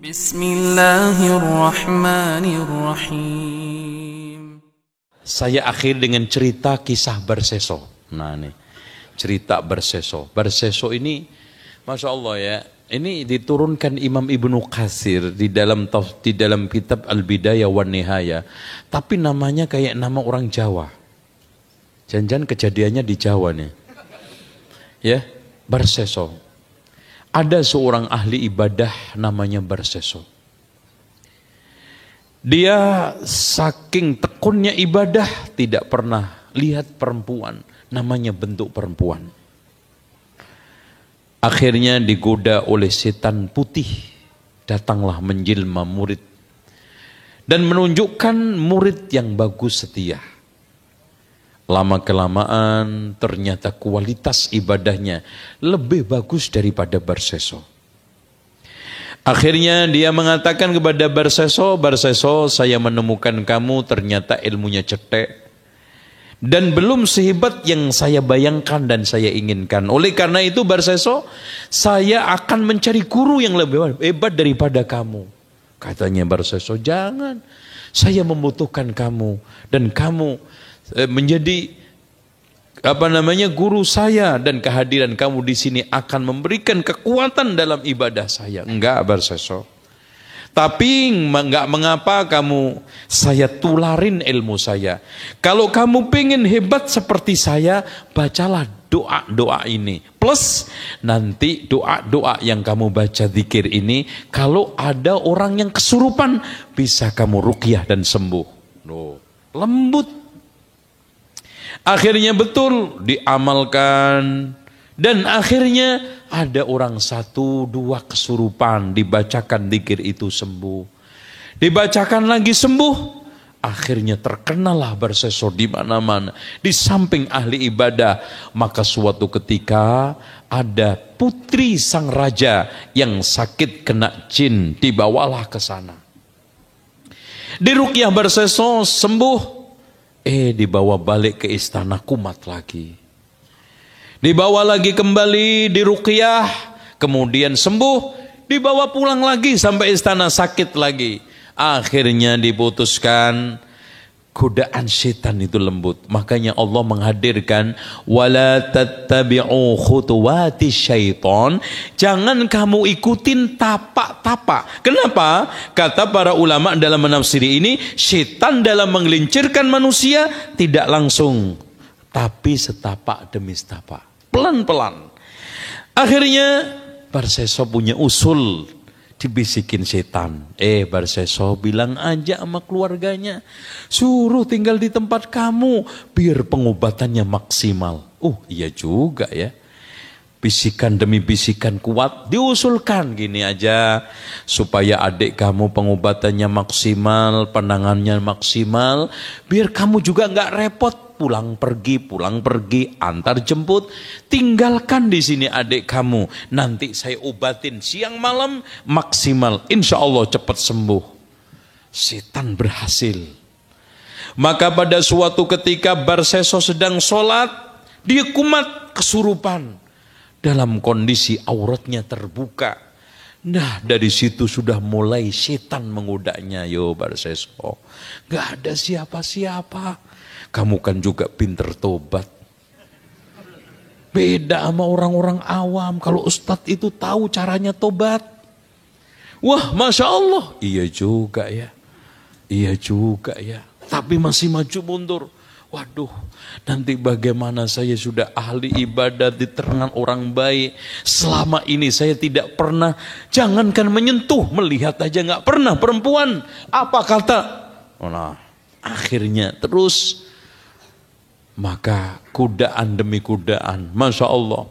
Bismillahirrahmanirrahim. Saya akhir dengan cerita kisah Barseso. Nah nih, cerita Barseso. Barseso ini, Masya Allah ya, ini diturunkan Imam Ibnu Katsir di dalam kitab Al-Bidayah wan Nihayah. Tapi namanya kayak nama orang Jawa. Jangan-jangan kejadiannya di Jawa nih. Ya, Barseso. Ada seorang ahli ibadah namanya Barseso. Dia saking tekunnya ibadah tidak pernah lihat perempuan, namanya bentuk perempuan. Akhirnya digoda oleh setan putih, datanglah menjelma murid dan menunjukkan murid yang bagus setia. Lama kelamaan ternyata kualitas ibadahnya lebih bagus daripada Barseso. Akhirnya dia mengatakan kepada Barseso, Barseso, saya menemukan kamu ternyata ilmunya cetek dan belum sehebat yang saya bayangkan dan saya inginkan. Oleh karena itu Barseso, saya akan mencari guru yang lebih hebat daripada kamu. Katanya Barseso, jangan, saya membutuhkan kamu dan kamu menjadi guru saya dan kehadiran kamu di sini akan memberikan kekuatan dalam ibadah saya. Enggak Barseso. Tapi enggak mengapa saya tularin ilmu saya. Kalau kamu pengen hebat seperti saya, bacalah doa-doa ini. Plus nanti doa-doa yang kamu baca zikir ini, kalau ada orang yang kesurupan, bisa kamu ruqyah dan sembuh. Lembut. Akhirnya betul diamalkan dan akhirnya ada orang 1-2 kesurupan, dibacakan zikir itu sembuh. Dibacakan lagi sembuh. Akhirnya terkenalah Barseso di mana-mana, di samping ahli ibadah. Maka suatu ketika ada putri sang raja yang sakit kena jin, dibawalah ke sana. Diruqyah Barseso sembuh. Dibawa balik ke istana kumat lagi. Dibawa lagi kembali, diruqyah, kemudian sembuh, dibawa pulang lagi sampai istana sakit lagi. Akhirnya diputuskan, godaan setan itu lembut. Makanya Allah menghadirkan wala tattabi'u khutuwati syaiton. Jangan kamu ikutin tapak-tapak. Kenapa? Kata para ulama dalam menafsiri ini, setan dalam menggelincirkan manusia tidak langsung, tapi setapak demi setapak, pelan-pelan. Akhirnya Barseso punya usul. Dibisikin setan, Barseso bilang aja sama keluarganya, suruh tinggal di tempat kamu biar pengobatannya maksimal. Iya juga ya. Bisikan demi bisikan kuat diusulkan, gini aja, supaya adik kamu pengobatannya maksimal, penangannya maksimal, biar kamu juga nggak repot pulang pergi, antar jemput, tinggalkan di sini adik kamu, nanti saya obatin siang malam maksimal, insya Allah cepat sembuh. Setan berhasil. Maka pada suatu ketika Barseso sedang sholat, dia kumat kesurupan. Dalam kondisi auratnya terbuka. Nah dari situ sudah mulai setan menggodanya. Yo Barseso, gak ada siapa-siapa. Kamu kan juga pinter tobat. Beda sama orang-orang awam. Kalau ustadz itu tahu caranya tobat. Wah Masya Allah. Iya juga ya. Tapi masih maju mundur. Waduh, nanti bagaimana saya sudah ahli ibadah di tengah orang baik. Selama ini saya tidak pernah, jangankan menyentuh, melihat aja nggak pernah perempuan. Apa kata? Nah, akhirnya terus, maka kudaan demi kudaan, Masya Allah,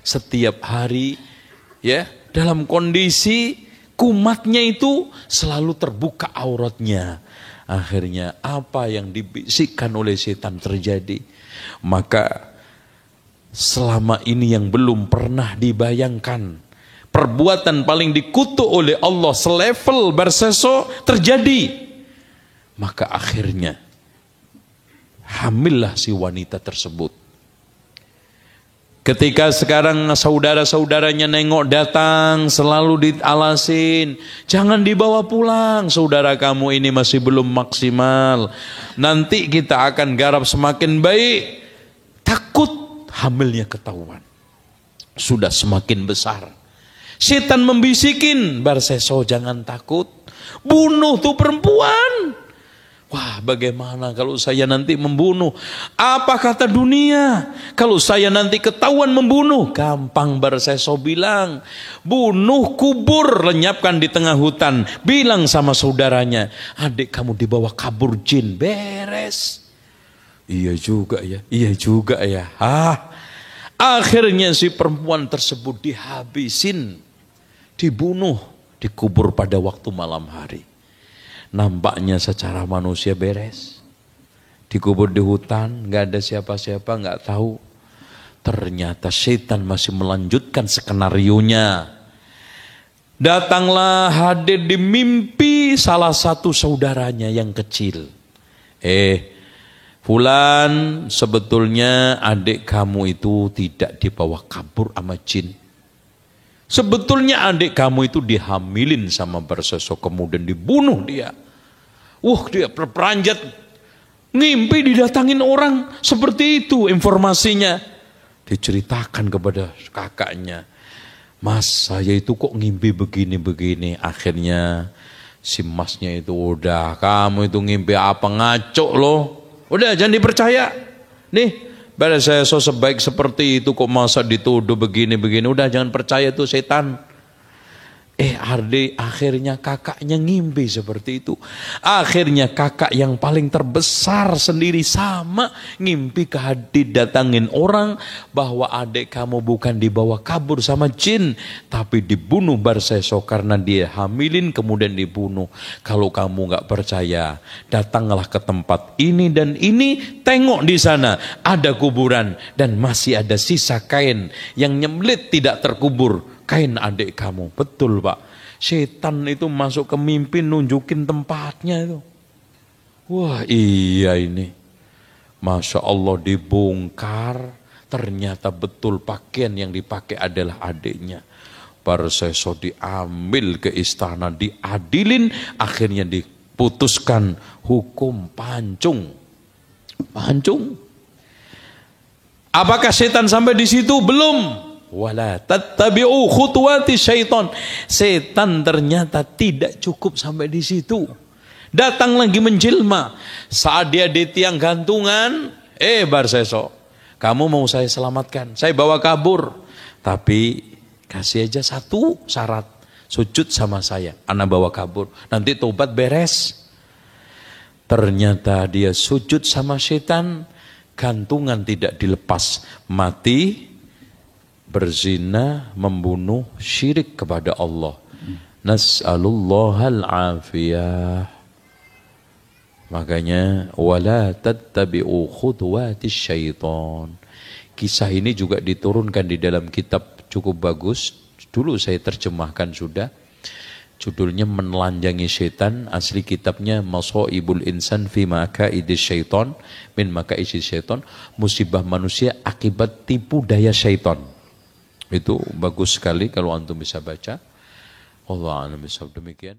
setiap hari ya dalam kondisi kumatnya itu selalu terbuka auratnya. Akhirnya apa yang dibisikkan oleh setan terjadi. Maka selama ini yang belum pernah dibayangkan, perbuatan paling dikutuk oleh Allah selevel Barseso terjadi. Maka akhirnya hamillah si wanita tersebut. Ketika sekarang saudara-saudaranya nengok datang, selalu dialasin, jangan dibawa pulang, saudara kamu ini masih belum maksimal. Nanti kita akan garap semakin baik. Takut hamilnya ketahuan. Sudah semakin besar. Setan membisikin, Barseso jangan takut. Bunuh tuh perempuan. Wah, bagaimana kalau saya nanti membunuh? Apa kata dunia? Kalau saya nanti ketahuan membunuh? Gampang, Barseso bilang. Bunuh, kubur, lenyapkan di tengah hutan. Bilang sama saudaranya, adik kamu dibawa kabur jin, beres. Iya juga ya, iya juga ya. Akhirnya si perempuan tersebut dihabisin, dibunuh, dikubur pada waktu malam hari. Nampaknya secara manusia beres. Dikubur di hutan, gak ada siapa-siapa, gak tahu. Ternyata setan masih melanjutkan skenarionya. Datanglah hadir di mimpi salah satu saudaranya yang kecil. Fulan, sebetulnya adik kamu itu tidak dibawa kabur sama jin. Sebetulnya adik kamu itu dihamilin sama Barseso, kemudian dibunuh dia. Dia berperanjat, ngimpi didatangin orang, seperti itu informasinya. Diceritakan kepada kakaknya, Mas, saya itu kok ngimpi begini-begini. Akhirnya si masnya itu, udah kamu itu ngimpi apa, ngaco loh. Udah jangan dipercaya. Nih, Barseso sebaik seperti itu kok masa dituduh begini-begini. Udah jangan percaya tuh setan. Akhirnya kakaknya ngimpi seperti itu. Akhirnya kakak yang paling terbesar sendiri sama ngimpi didatangin orang bahwa adik kamu bukan dibawa kabur sama jin, tapi dibunuh Barseso karena dia hamilin kemudian dibunuh. Kalau kamu nggak percaya, datanglah ke tempat ini dan ini, tengok di sana ada kuburan dan masih ada sisa kain yang nyemlit tidak terkubur. Kain adik kamu. Betul Pak. Setan itu masuk ke mimpi nunjukin tempatnya itu. Wah iya ini. Masya Allah dibongkar. Ternyata betul pakaian yang dipakai adalah adiknya. Barseso diambil ke istana, diadilin. Akhirnya diputuskan hukum pancung. Pancung. Apakah setan sampai di situ? Belum. Wala tattabi'u khutuwati syaitan. Setan ternyata tidak cukup sampai di situ. Datang lagi menjelma. Saat dia di tiang gantungan, Barseso, kamu mau saya selamatkan, saya bawa kabur. Tapi kasih aja satu syarat, sujud sama saya, anak bawa kabur. Nanti tobat beres. Ternyata dia sujud sama setan, gantungan tidak dilepas, mati. Berzina, membunuh, syirik kepada Allah. Nas'alullahal afiyah. Makanya wala tattabi'u khutuwatis syaitan. Kisah ini juga diturunkan di dalam kitab cukup bagus. Dulu saya terjemahkan sudah. Judulnya Menelanjangi Syaitan. Asli kitabnya Masaibul Insan fi Makaidis Syaitan, min Makaidis Syaitan. Musibah manusia akibat tipu daya syaitan. Itu bagus sekali kalau antum bisa baca. Allah a'lam bishawab. Demikian.